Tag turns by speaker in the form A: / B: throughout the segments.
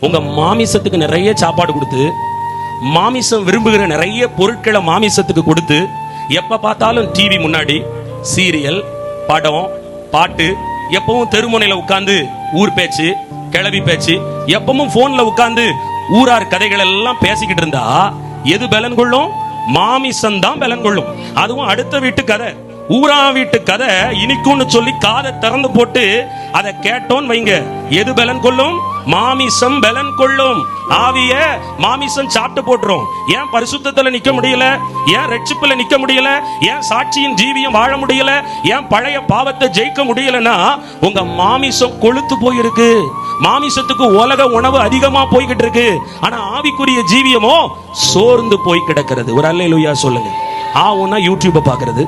A: உங்க மாமிசத்துக்கு நிறைய சாப்பாடு கொடுத்து, மாமிசம் விரும்புகிற நிறைய பொருட்களை மாமிசத்துக்கு கொடுத்து, எப்ப பார்த்தாலும் டிவி முன்னாடி சீரியல், படம், பாட்டு, எப்பவும் தெருமுனையில உட்கார்ந்து ஊர் பேச்சு, கிளவி பேச்சு, எப்பவும் போன்ல உட்கார்ந்து ஊரார் கதைகள் எல்லாம் பேசிக்கிட்டு இருந்தா எது பலன் கொள்ளும்? மாமிசம் தான் பலன் கொள்ளும். அதுவும் அடுத்த வீட்டு கதை, ஊரா வீட்டு கதை இனிக்கும்னு சொல்லி காதை திறந்து போட்டு அதை கேட்டோன்னு வைங்க, எது பலன் கொள்ளும்? மாமிசம் பலன் கொள்ளும். ஆவிய மாமிசம் சாப்பிட்டு போட்டுரும். ஏன் பரிசுத்தத்துல நிக்க முடியல? ஏன் ரட்சிப்புல நிக்க முடியல? ஏன் சாட்சியின் ஜீவியம் வாழ முடியல? ஏன் பழைய பாவத்தை ஜெயிக்க முடியலன்னா உங்க மாமிசம் கொழுத்து போயிருக்கு. மாமிசத்துக்கு உலக உணவு அதிகமா போய்கிட்டு இருக்கு. ஆனா ஆவிக்குரிய ஜீவியமோ சோர்ந்து போய் கிடக்கிறது. ஒரு அல்லேலூயா சொல்லுங்க. ஆவுன்னா யூடியூப பாக்குறது,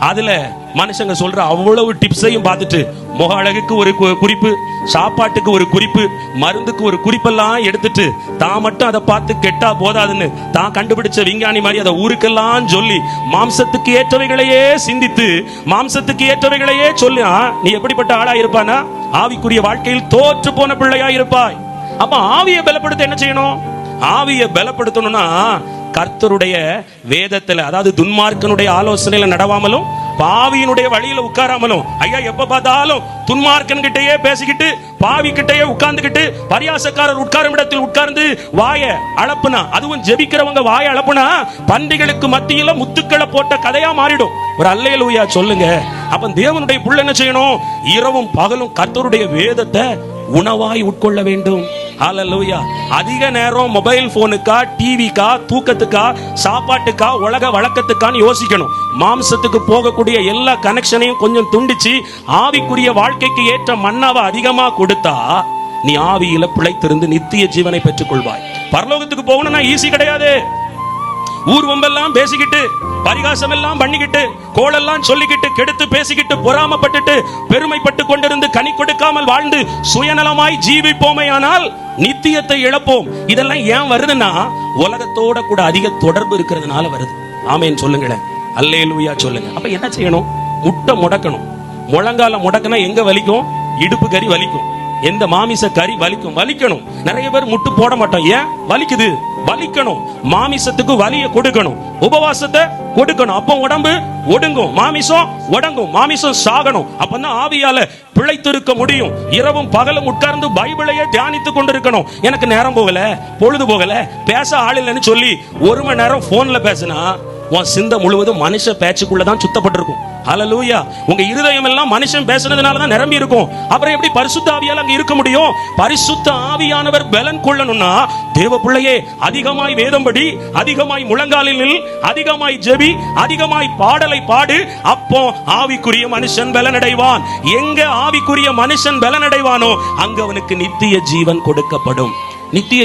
A: அதுல மனுஷங்க சொல்ற அவ்வளவு டிப்ஸையும் பார்த்துட்டு முக அழகுக்கு ஒரு குறிப்பு, சாப்பாட்டுக்கு ஒரு குறிப்பு, மருந்துக்கு ஒரு குறிப்பெல்லாம் எடுத்துட்டு தான் மட்டும் அதை பார்த்து கெட்டா போதாதுன்னு தான் கண்டுபிடிச்ச விஞ்ஞானி மாதிரி அதை ஊருக்கெல்லாம் சொல்லி மாம்சத்துக்கு ஏற்றவைகளையே சிந்தித்து மாம்சத்துக்கு ஏற்றவைகளையே சொல்லி நீ எப்படிப்பட்ட ஆளா இருப்பானா? ஆவிக்குரிய வாழ்க்கையில் தோற்று போன பிள்ளையா இருப்பாய். அப்ப ஆவியை பலப்படுத்த என்ன செய்யணும்? ஆவியை பலப்படுத்தணும்னா கர்த்தருடைய வேதத்துல, அதாவது துன்மார்க்கனுடைய ஆலோசனையில நடவாமலும் பாவியினுடைய வழியில உட்காராமலும், ஐயா எப்ப பார்த்தாலும் துன்மார்க்கன் கிட்டயே பேசிக்கிட்டு பாவி கிட்டயே உட்கார்ந்துகிட்டு பரியாசக்காரர் உட்காரும் இடத்தில் உட்கார்ந்து வாய அளப்புனா, அதுவும் ஜெபிக்கிறவங்க வாய அளப்புனா பண்டிகளுக்கு மத்தியில முத்துக்களை போட்ட கதையா மாறிடும். ஒரு அல்லேலூயா சொல்லுங்க. அப்ப தேவனுடைய புள்ள என்ன செய்யணும்? இரவும் பகலும் கர்த்தருடைய வேதத்தை உணவாய் உட்கொள்ள வேண்டும். ஹல்லேலூயா. அதிக நேரம் மொபைல் போனுக்கா, டிவிக்கா, தூக்கத்துக்கா, சாப்பாட்டுக்கா, உலக வழக்கத்துக்கான்னு யோசிக்கணும். மாம்சத்துக்கு போகக்கூடிய எல்லா கனெக்ஷனையும் கொஞ்சம் துண்டிச்சு ஆவிக்குரிய வாழ்க்கைக்கு ஏற்ற மன்னாவை அதிகமா கொடுத்தா நீ ஆவியில பிழைத்திருந்து நித்திய ஜீவனை பெற்றுக் கொள்வாய். பரலோகத்துக்கு போகணும்னா ஈஸி கிடையாது. ஊர்வம்பெல்லாம் பேசிக்கிட்டு, பரிகாசம் எல்லாம் பண்ணிக்கிட்டு, கோளெல்லாம் சொல்லிக்கிட்டு, கெடுத்து பேசிக்கிட்டு, பொறாமப்பட்டுட்டு, பெருமைப்பட்டு கொண்டிருந்து கனி கொடுக்காமல் வாழ்ந்து சுயநலமாய் ஜீவிப்போமையானால் நித்தியத்தை இழப்போம். இதெல்லாம் ஏன் வருதுன்னா உலகத்தோட கூட அதிக தொடர்பு இருக்கிறதுனால வருது. ஆமேன் சொல்லுங்களேன். அல்லேலூயா சொல்லுங்க. அப்ப என்ன செய்யணும்? முட்டை முடக்கணும். முழங்கால முடக்கினா எங்க வலிக்கும்? இடுப்பு கறி வலிக்கும். எந்த மாமிச கறி வலிக்கும்? வலிக்கணும். நிறைய பேர் முட்டு போட மாட்டோம். ஏன் வலிக்குது? வலிக்கணும். மாமிசத்துக்கு வலிய கொடுக்கணும், உபவாசத்தை கொடுக்கணும். அப்போ உடம்பு ஒடுங்கும், மாமிசம் ஒடுங்கும், மாமிசம் சாகணும். அப்பதான் ஆவியால பிழைத்திருக்க முடியும். இரவும் பகலும் உட்கார்ந்து பைபிளையே தியானித்து கொண்டிருக்கணும். எனக்கு நேரம் போகல, பொழுது போகல, பேச ஆள் இல்லைன்னு சொல்லி ஒரு மணி நேரம் போன்ல பேசினா உன் சிந்தை முழுவதும் மனுஷ பேச்சுக்குள்ளதான் சுத்தப்பட்டிருக்கும். ஹல்லேலூயா. உங்க இருதயம் எல்லாம் மனுஷன் பேசுனதுனாலதான் நிரம்பி இருக்கும். அப்புறம் எப்படி பரிசுத்த ஆவியால அங்க இருக்க முடியும்? பரிசுத்த ஆவியானவர் பலன் கொள்ளணும்னா தேவ பிள்ளையே அதிகமாய் வேதம் படி, அதிகமாய் முழங்காலில் நில், அதிகமாய் ஜெபி, அதிகமாய் பாடலை பாடு. அப்போ ஆவிக்குரிய மனுஷன் பலனடைவான். எங்க ஆவிக்குரிய மனுஷன் பலனடைவானோ அங்க அவனுக்கு நித்திய ஜீவன் கொடுக்கப்படும். நித்திய